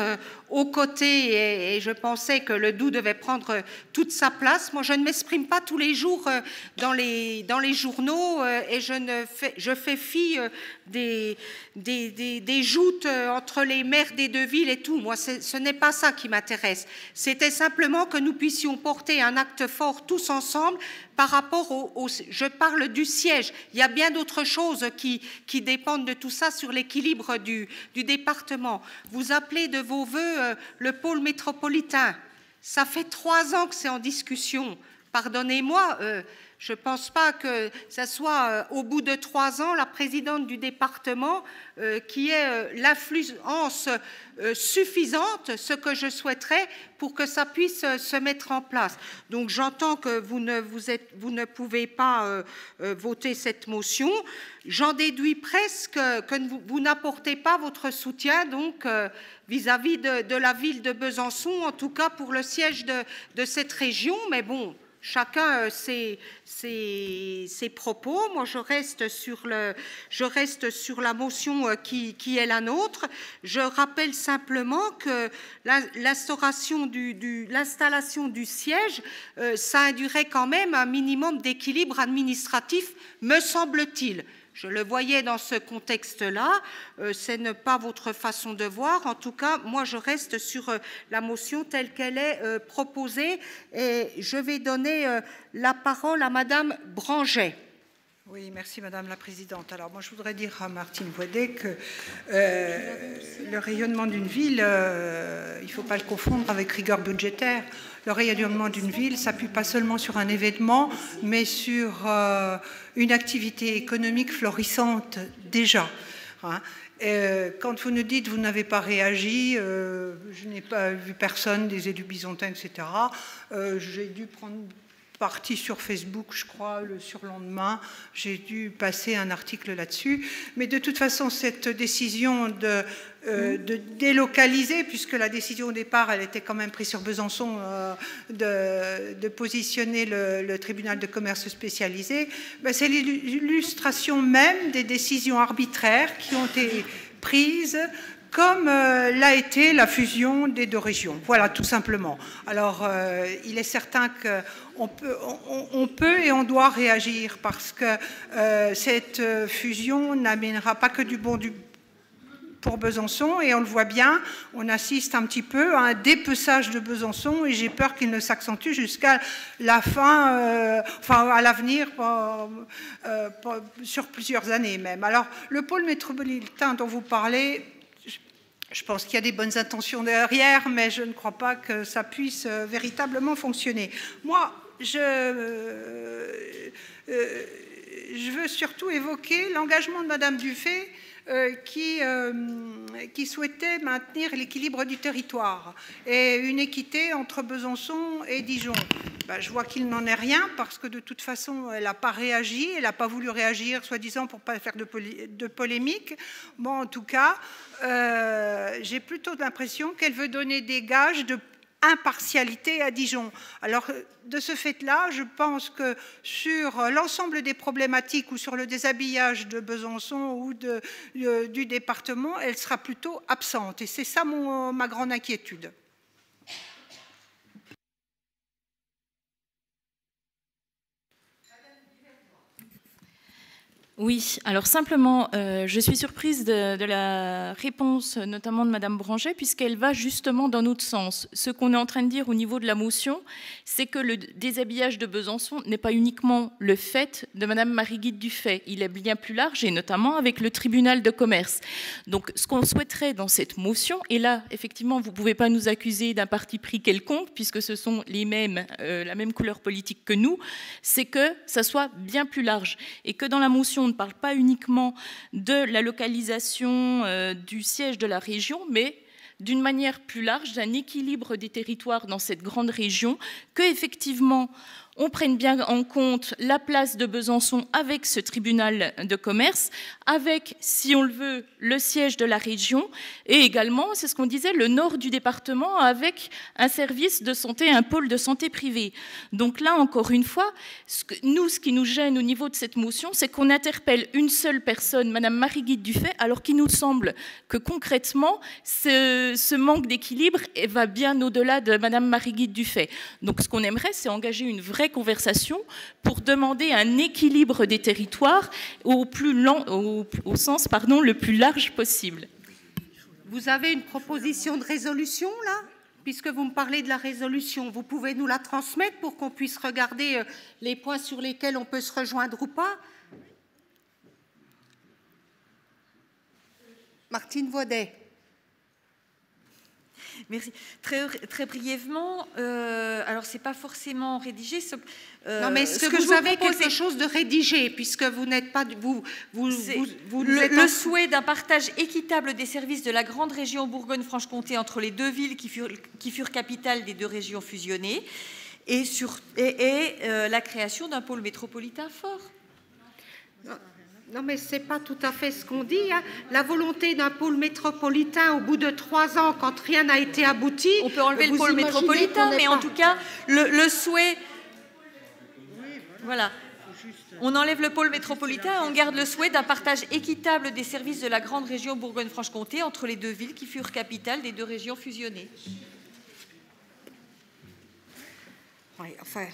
Speaker 1: aux côtés, et je pensais que le Doubs devait prendre toute sa place. Moi, je ne m'exprime pas tous les jours dans les journaux, et je fais fi des joutes entre les maires des deux villes et tout. Moi, ce n'est pas ça qui m'intéresse. C'était simplement que nous puissions porter un acte fort tous ensemble par rapport je parle du siège. Il y a bien d'autres choses qui dépendent de tout ça sur l'équilibre du département. Vous appelez de vos voeux le pôle métropolitain. Ça fait 3 ans que c'est en discussion. Pardonnez-moi, je ne pense pas que ce soit au bout de 3 ans la présidente du département qui ait l'influence suffisante, ce que je souhaiterais, pour que ça puisse se mettre en place. Donc j'entends que vous ne pouvez pas voter cette motion. J'en déduis presque que vous n'apportez pas votre soutien donc vis-à-vis de la ville de Besançon, en tout cas pour le siège de cette région. Mais bon, chacun ses propos. Moi, je reste sur la motion qui est la nôtre. Je rappelle simplement que l'installation du siège, ça induirait quand même un minimum d'équilibre administratif, me semble-t-il. Je le voyais dans ce contexte-là, ce n'est pas votre façon de voir. En tout cas, moi, je reste sur la motion telle qu'elle est proposée. Et je vais donner la parole à Madame Branget.
Speaker 5: Oui, merci Madame la Présidente. Alors moi, je voudrais dire à Martine Voidet que le rayonnement d'une ville, il ne faut pas le confondre avec rigueur budgétaire. Le rayonnement d'une ville s'appuie pas seulement sur un événement, mais sur une activité économique florissante déjà. Hein. Quand vous nous dites que vous n'avez pas réagi, je n'ai pas vu personne, des élus bisontins, etc. J'ai dû prendre partie sur Facebook, je crois, le surlendemain. J'ai dû passer un article là-dessus. Mais de toute façon, cette décision de délocaliser, puisque la décision au départ, elle était quand même prise sur Besançon, de positionner le tribunal de commerce spécialisé, ben c'est l'illustration même des décisions arbitraires qui ont été prises comme l'a été la fusion des 2 régions. Voilà, tout simplement. Alors, il est certain qu'on peut et on doit réagir parce que cette fusion n'amènera pas que du bon pour Besançon, et on le voit bien, on assiste un petit peu à un dépeçage de Besançon, et j'ai peur qu'il ne s'accentue jusqu'à la fin, enfin à l'avenir, sur plusieurs années même. Alors, le pôle métropolitain dont vous parlez, je pense qu'il y a des bonnes intentions derrière, mais je ne crois pas que ça puisse véritablement fonctionner. Moi, je veux surtout évoquer l'engagement de Madame Dufay qui souhaitait maintenir l'équilibre du territoire et une équité entre Besançon et Dijon. Ben, je vois qu'il n'en est rien parce que de toute façon, elle n'a pas réagi, elle n'a pas voulu réagir, soi-disant pour ne pas faire de polémique. Bon, en tout cas, j'ai plutôt l'impression qu'elle veut donner des gages de impartialité à Dijon. Alors, de ce fait-là, je pense que sur l'ensemble des problématiques ou sur le déshabillage de Besançon ou du département, elle sera plutôt absente. Et c'est ça ma grande inquiétude.
Speaker 6: Oui, alors simplement, je suis surprise de la réponse notamment de Madame Branget, puisqu'elle va justement dans notre sens. Ce qu'on est en train de dire au niveau de la motion, c'est que le déshabillage de Besançon n'est pas uniquement le fait de Madame Marie-Guide Dufay, il est bien plus large, et notamment avec le tribunal de commerce. Donc ce qu'on souhaiterait dans cette motion, et là, effectivement, vous ne pouvez pas nous accuser d'un parti pris quelconque, puisque ce sont les mêmes, la même couleur politique que nous, c'est que ça soit bien plus large, et que dans la motion, on ne parle pas uniquement de la localisation du siège de la région, mais d'une manière plus large, d'un équilibre des territoires dans cette grande région, qu'effectivement, on prenne bien en compte la place de Besançon avec ce tribunal de commerce, avec, si on le veut, le siège de la région, et également, c'est ce qu'on disait, le nord du département avec un service de santé, un pôle de santé privé. Donc là, encore une fois, ce qui nous gêne au niveau de cette motion, c'est qu'on interpelle une seule personne, Madame Marie-Guide Dufay, alors qu'il nous semble que concrètement, ce manque d'équilibre va bien au-delà de Madame Marie-Guide Dufay. Donc ce qu'on aimerait, c'est engager une vraie conversation pour demander un équilibre des territoires au sens le plus large possible.
Speaker 1: Vous avez une proposition de résolution, là ? Puisque vous me parlez de la résolution, vous pouvez nous la transmettre pour qu'on puisse regarder les points sur lesquels on peut se rejoindre ou pas ? Martine Vodet.
Speaker 4: Merci. Très brièvement, alors c'est pas forcément rédigé.
Speaker 1: Non, mais est-ce que vous avez quelque chose de rédigé, puisque vous n'êtes pas
Speaker 4: le souhait d'un partage équitable des services de la grande région Bourgogne-Franche-Comté entre les deux villes qui furent capitales des deux régions fusionnées, et la création d'un pôle métropolitain fort.
Speaker 1: Non, mais ce n'est pas tout à fait ce qu'on dit. Hein. La volonté d'un pôle métropolitain au bout de 3 ans, quand rien n'a été abouti...
Speaker 4: On peut enlever le pôle métropolitain, mais en tout cas, le souhait... Voilà. On enlève le pôle métropolitain et on garde le souhait d'un partage équitable des services de la grande région Bourgogne-Franche-Comté entre les deux villes qui furent capitales des deux régions fusionnées.
Speaker 1: Oui, enfin...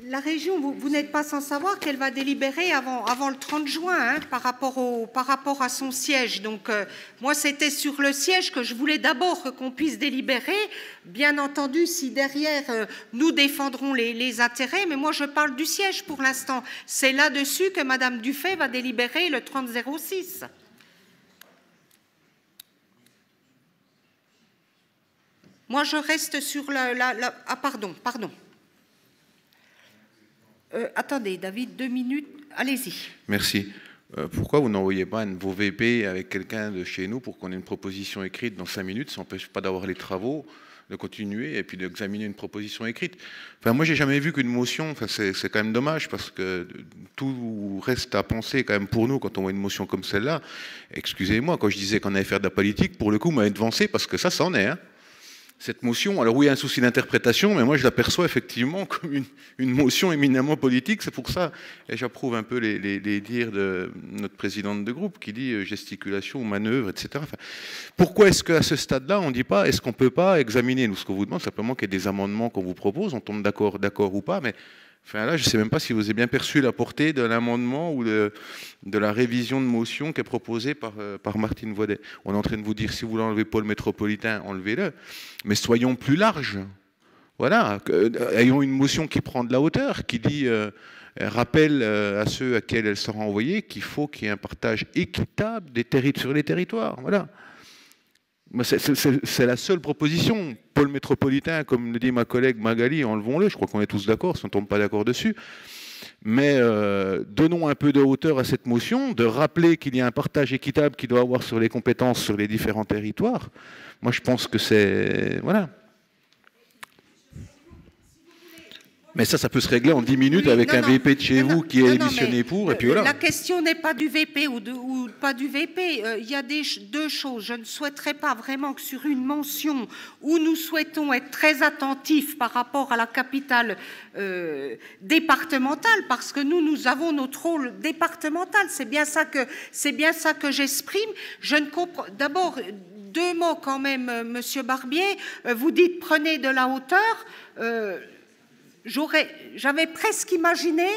Speaker 1: La région, vous n'êtes pas sans savoir qu'elle va délibérer avant le 30 juin hein, par rapport à son siège. Donc, moi, c'était sur le siège que je voulais d'abord qu'on puisse délibérer. Bien entendu, si derrière, nous défendrons les intérêts, mais moi, je parle du siège pour l'instant. C'est là-dessus que Madame Dufay va délibérer le 30-06. Moi, je reste sur Ah, pardon. Attendez, David, 2 minutes, allez-y.
Speaker 7: Merci. Pourquoi vous n'envoyez pas un de vos VP avec quelqu'un de chez nous pour qu'on ait une proposition écrite dans 5 minutes? Ça n'empêche pas d'avoir les travaux, de continuer et puis d'examiner une proposition écrite. Enfin, moi, j'ai jamais vu qu'une motion, enfin, c'est quand même dommage parce que tout reste à penser quand même pour nous quand on voit une motion comme celle-là. Excusez-moi, quand je disais qu'on allait faire de la politique, pour le coup, m'avait devancé parce que ça en est, hein. Cette motion, alors oui, il y a un souci d'interprétation, mais moi je l'aperçois effectivement comme une motion éminemment politique. C'est pour ça, et j'approuve un peu les dires de notre présidente de groupe qui dit gesticulation, manœuvre, etc. Enfin, pourquoi est-ce qu'à ce stade-là, on ne dit pas, est-ce qu'on ne peut pas examiner, nous ce qu'on vous demande, simplement qu'il y ait des amendements qu'on vous propose, on tombe d'accord ou pas, mais enfin là, je ne sais même pas si vous avez bien perçu la portée de l'amendement ou de la révision de motion qui est proposée par Martine Vodet. On est en train de vous dire, si vous voulez enlever pôle métropolitain, enlevez-le. Mais soyons plus larges. Voilà. Ayons une motion qui prend de la hauteur, qui dit, rappelle à ceux à qui elle sera envoyée qu'il faut qu'il y ait un partage équitable sur les territoires. Voilà. C'est la seule proposition. Pôle métropolitain, comme le dit ma collègue Magali, enlevons-le. Je crois qu'on est tous d'accord, si on ne tombe pas d'accord dessus. Mais donnons un peu de hauteur à cette motion, de rappeler qu'il y a un partage équitable qu'il doit avoir sur les compétences sur les différents territoires. Moi, je pense que c'est... Voilà. Mais ça peut se régler en 10 minutes avec un VP de chez vous qui est émissionné pour, et puis voilà.
Speaker 1: La question n'est pas du VP ou pas du VP. Il y a deux choses. Je ne souhaiterais pas vraiment que sur une mention où nous souhaitons être très attentifs par rapport à la capitale départementale, parce que nous avons notre rôle départemental. C'est bien ça que j'exprime. Je ne comprends... D'abord, 2 mots quand même, Monsieur Barbier. Vous dites prenez de la hauteur. J'avais presque imaginé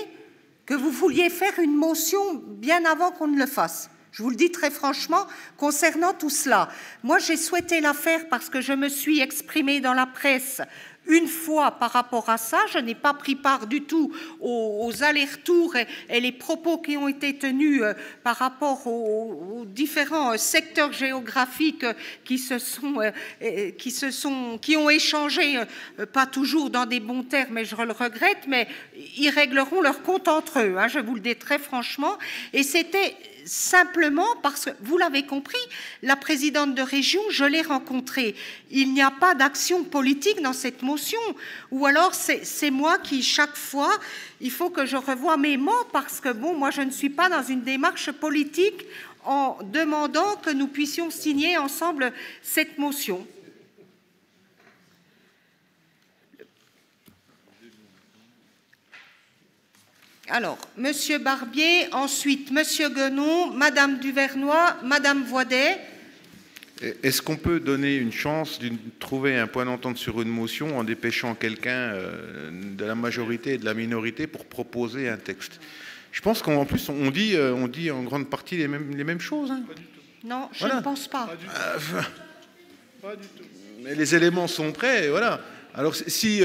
Speaker 1: que vous vouliez faire une motion bien avant qu'on ne le fasse. Je vous le dis très franchement, concernant tout cela. Moi, j'ai souhaité la faire parce que je me suis exprimée dans la presse une fois par rapport à ça. Je n'ai pas pris part du tout aux allers-retours et les propos qui ont été tenus par rapport aux différents secteurs géographiques qui ont échangé, pas toujours dans des bons termes, et je le regrette, mais ils régleront leur compte entre eux, hein, je vous le dis très franchement. Et c'était simplement parce que, vous l'avez compris, la présidente de région, je l'ai rencontrée. Il n'y a pas d'action politique dans cette motion. Ou alors, c'est moi qui, chaque fois, il faut que je revoie mes mots parce que, bon, moi, je ne suis pas dans une démarche politique en demandant que nous puissions signer ensemble cette motion. Alors, Monsieur Barbier, ensuite Monsieur Guenon, Madame Duvernois, Madame Voidet.
Speaker 7: Est-ce qu'on peut donner une chance de trouver un point d'entente sur une motion en dépêchant quelqu'un de la majorité et de la minorité pour proposer un texte? Je pense qu'en plus, on dit en grande partie les mêmes choses. Hein.
Speaker 1: Non, je ne pense pas.
Speaker 2: Pas du tout.
Speaker 7: Mais les éléments sont prêts, voilà. Alors, si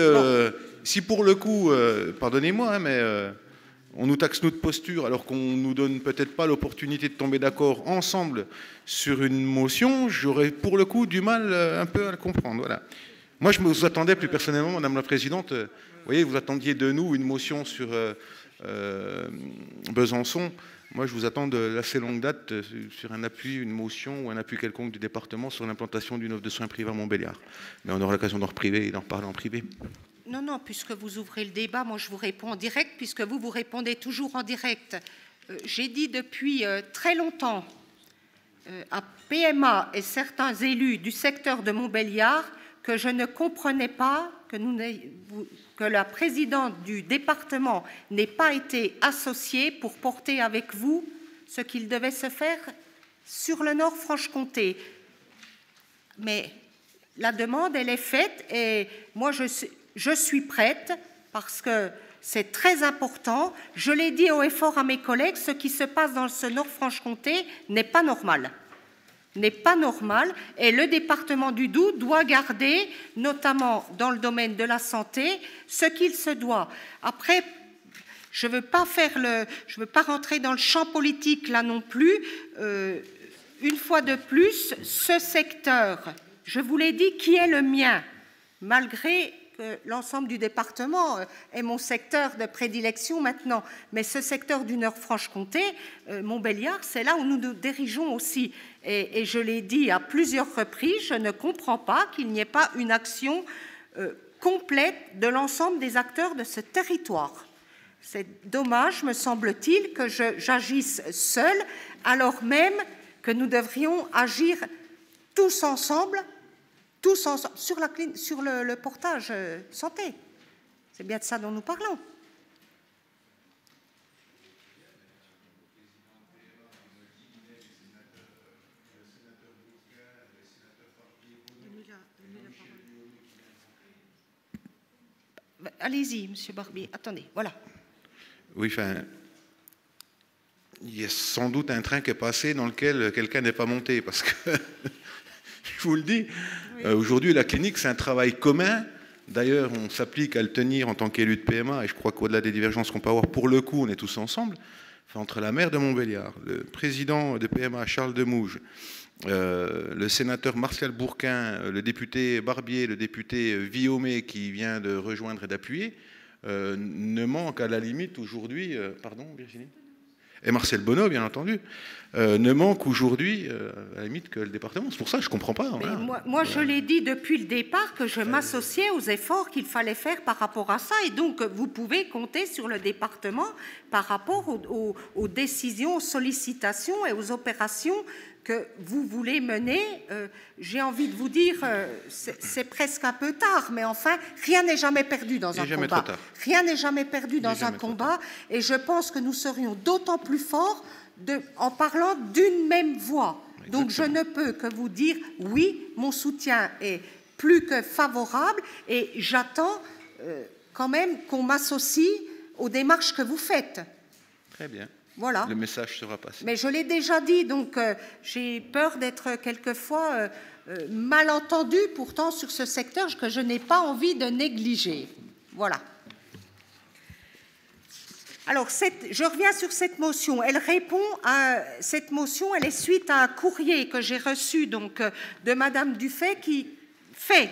Speaker 7: pour le coup, pardonnez-moi, hein, mais... on nous taxe notre posture alors qu'on ne nous donne peut-être pas l'opportunité de tomber d'accord ensemble sur une motion, j'aurais pour le coup du mal un peu à le comprendre. Voilà. Moi, je vous attendais plus personnellement, Madame la Présidente, vous voyez, vous attendiez de nous une motion sur Besançon. Moi, je vous attends de l'assez longue date sur un appui, une motion ou un appui quelconque du département sur l'implantation d'une offre de soins privée à Montbéliard. Mais on aura l'occasion d'en reparler en privé.
Speaker 1: Non, non, puisque vous ouvrez le débat, moi je vous réponds en direct, puisque vous répondez toujours en direct. J'ai dit depuis très longtemps à PMA et certains élus du secteur de Montbéliard que je ne comprenais pas que la présidente du département n'ait pas été associée pour porter avec vous ce qu'il devait se faire sur le Nord-Franche-Comté. Mais la demande, elle est faite et moi je suis prête parce que c'est très important. Je l'ai dit haut et fort à mes collègues, ce qui se passe dans ce Nord-Franche-Comté n'est pas normal. N'est pas normal et le département du Doubs doit garder, notamment dans le domaine de la santé, ce qu'il se doit. Après, je ne veux pas rentrer dans le champ politique là non plus. Une fois de plus, ce secteur, je vous l'ai dit, qui est le mien, malgré que l'ensemble du département est mon secteur de prédilection maintenant. Mais ce secteur du Nord-Franche-Comté, Montbéliard, c'est là où nous nous dirigeons aussi. Et je l'ai dit à plusieurs reprises, je ne comprends pas qu'il n'y ait pas une action complète de l'ensemble des acteurs de ce territoire. C'est dommage, me semble-t-il, que j'agisse seule, alors même que nous devrions agir tous ensemble sur le portage santé. C'est bien de ça dont nous parlons. Allez-y, Monsieur Barbier. Attendez, voilà.
Speaker 7: Oui, enfin, il y a sans doute un train qui est passé dans lequel quelqu'un n'est pas monté, parce que, je vous le dis, oui. Aujourd'hui, la clinique, c'est un travail commun. D'ailleurs, on s'applique à le tenir en tant qu'élu de PMA, et je crois qu'au-delà des divergences qu'on peut avoir, pour le coup, on est tous ensemble. Enfin, entre la maire de Montbéliard, le président de PMA, Charles Demouge, le sénateur Martial Bourquin, le député Barbier, le député Viomé qui vient de rejoindre et d'appuyer, ne manque à la limite aujourd'hui, pardon Virginie, et Marcel Bonneau bien entendu, ne manque aujourd'hui à la limite que le département. C'est pour ça que je ne comprends pas. Voilà.
Speaker 1: Moi je l'ai dit depuis le départ que je m'associais aux efforts qu'il fallait faire par rapport à ça et donc vous pouvez compter sur le département par rapport aux décisions, aux sollicitations et aux opérations que vous voulez mener. J'ai envie de vous dire, c'est presque un peu tard, mais enfin, rien n'est jamais perdu dans un combat. Rien n'est jamais perdu dans un combat, et je pense que nous serions d'autant plus forts en parlant d'une même voix. Exactement. Donc je ne peux que vous dire, oui, mon soutien est plus que favorable, et j'attends quand même qu'on m'associe aux démarches que vous faites.
Speaker 7: Très bien.
Speaker 1: Voilà.
Speaker 7: Le message sera passé. Mais
Speaker 1: je l'ai déjà dit, donc j'ai peur d'être quelquefois mal entendue pourtant sur ce secteur que je n'ai pas envie de négliger. Voilà. Alors, je reviens sur cette motion. Elle répond à cette motion, elle est suite à un courrier que j'ai reçu donc, de Madame Dufay qui fait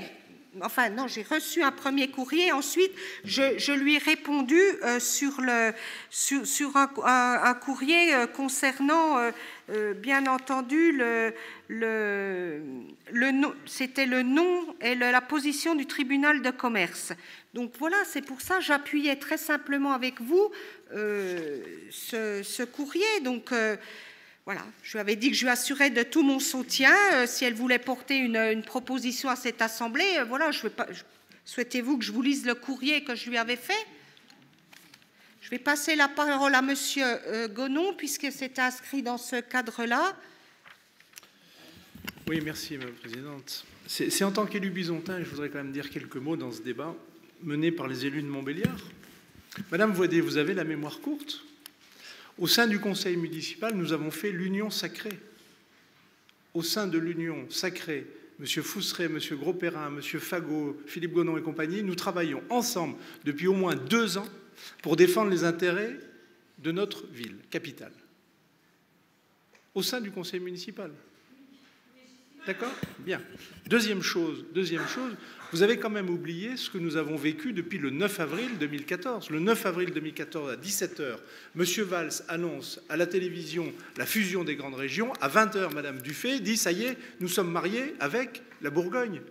Speaker 1: enfin non, j'ai reçu un premier courrier. Ensuite, je lui ai répondu sur un courrier concernant, bien entendu, c'était le nom et la position du tribunal de commerce. Donc voilà, c'est pour ça que j'appuyais très simplement avec vous ce courrier. Donc voilà, je lui avais dit que je lui assurais de tout mon soutien. Si elle voulait porter une proposition à cette assemblée, voilà, souhaitez-vous que je vous lise le courrier que je lui avais fait? Je vais passer la parole à Monsieur Gonon, puisque c'est inscrit dans ce cadre-là.
Speaker 2: Oui, merci, Madame la Présidente. C'est en tant qu'élu bisontin, je voudrais quand même dire quelques mots dans ce débat mené par les élus de Montbéliard. Madame Voidet, vous avez la mémoire courte. Au sein du conseil municipal, nous avons fait l'union sacrée. Au sein de l'union sacrée, M. Fousseret, M. Gros-Perrin, M. Fagot, Philippe Gonon et compagnie, nous travaillons ensemble depuis au moins 2 ans pour défendre les intérêts de notre ville, capitale. Au sein du conseil municipal. D'accord ? Bien. Deuxième chose, vous avez quand même oublié ce que nous avons vécu depuis le 9 avril 2014. Le 9 avril 2014, à 17h, M. Valls annonce à la télévision la fusion des grandes régions. À 20h, Mme Dufay dit « ça y est, nous sommes mariés avec la Bourgogne ».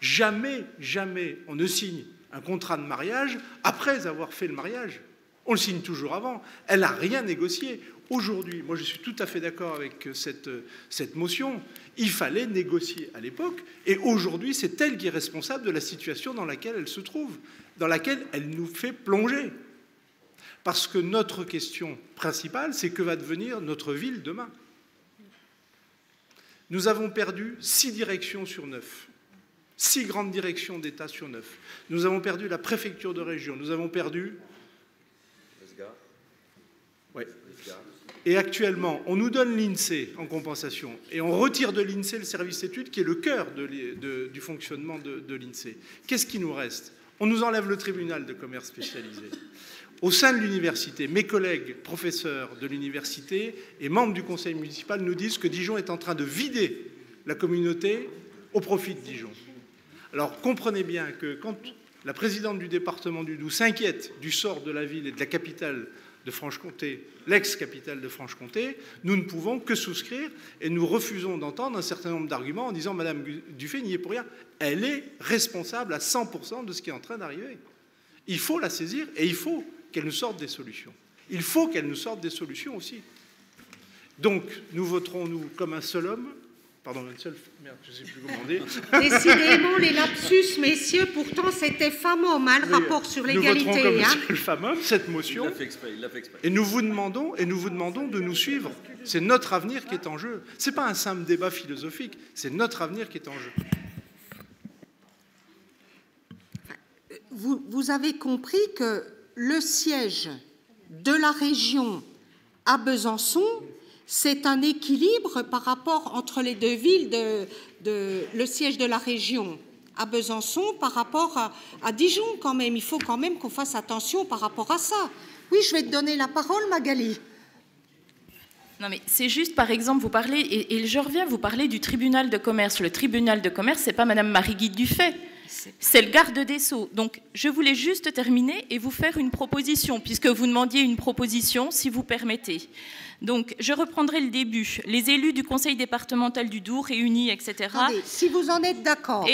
Speaker 2: Jamais, jamais on ne signe un contrat de mariage après avoir fait le mariage. On le signe toujours avant. Elle n'a rien négocié. Aujourd'hui, moi je suis tout à fait d'accord avec cette motion, il fallait négocier à l'époque, et aujourd'hui c'est elle qui est responsable de la situation dans laquelle elle se trouve, dans laquelle elle nous fait plonger. Parce que notre question principale, c'est que va devenir notre ville demain. Nous avons perdu 6 directions sur 9. 6 grandes directions d'État sur 9. Nous avons perdu la préfecture de région, nous avons perdu... Ouais. Et actuellement, on nous donne l'INSEE en compensation et on retire de l'INSEE le service études qui est le cœur du fonctionnement de l'INSEE. Qu'est-ce qui nous reste? On nous enlève le tribunal de commerce spécialisé. Au sein de l'université, mes collègues professeurs de l'université et membres du conseil municipal nous disent que Dijon est en train de vider la communauté au profit de Dijon. Alors comprenez bien que quand la présidente du département du Doubs s'inquiète du sort de la ville et de la capitale de Franche-Comté, l'ex-capitale de Franche-Comté, nous ne pouvons que souscrire et nous refusons d'entendre un certain nombre d'arguments en disant « Madame Dufay n'y est pour rien, elle est responsable à 100% de ce qui est en train d'arriver. » Il faut la saisir et il faut qu'elle nous sorte des solutions. Il faut qu'elle nous sorte des solutions aussi. Donc, nous voterons, nous, comme un seul homme. Pardon, une seule... Merde, je ne sais plus comment dire.
Speaker 1: Décidément, les lapsus, messieurs, pourtant, c'était femme-homme, hein, le rapport sur l'égalité.
Speaker 2: Nous voterons comme un seul femme-homme cette motion.
Speaker 8: Il l'a fait exprès.
Speaker 2: Et nous vous demandons de nous suivre. C'est notre avenir qui est en jeu. Ce n'est pas un simple débat philosophique, c'est notre avenir qui est en jeu.
Speaker 1: Vous avez compris que le siège de la région à Besançon, c'est un équilibre par rapport entre les deux villes, le siège de la région à Besançon par rapport à Dijon quand même. Il faut quand même qu'on fasse attention par rapport à ça. Oui, je vais te donner la parole, Magali.
Speaker 6: Non, mais c'est juste, par exemple, vous parlez, et je reviens, vous parlez du tribunal de commerce. Le tribunal de commerce, c'est pas Madame Marie-Guy Dufay. C'est le garde des Sceaux. Donc, je voulais juste terminer et vous faire une proposition, puisque vous demandiez une proposition, si vous permettez. Donc, je reprendrai le début. Les élus du conseil départemental du Doubs réunis, etc.
Speaker 1: Attendez, si vous en êtes d'accord,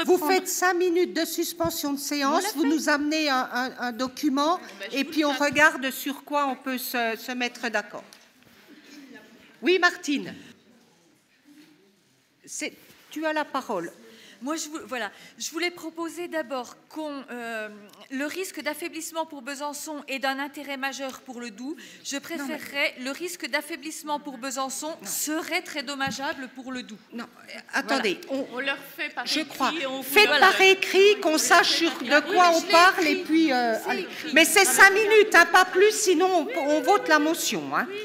Speaker 1: vous faites 5 minutes de suspension de séance, vous nous amenez un document, et puis on regarde sur quoi on peut se mettre d'accord. Oui, Martine. Tu as la parole.
Speaker 4: Moi, je voulais proposer d'abord le risque d'affaiblissement pour Besançon est d'un intérêt majeur pour le Doubs. Je préférerais le risque d'affaiblissement pour Besançon serait très dommageable pour le Doubs.
Speaker 1: Non, attendez,
Speaker 6: voilà. On leur fait par écrit.
Speaker 1: Je crois. Faites par écrit, qu'on sache de quoi on parle, et puis. Mais c'est 5 minutes, hein, pas plus, sinon on vote la motion. Hein. Oui.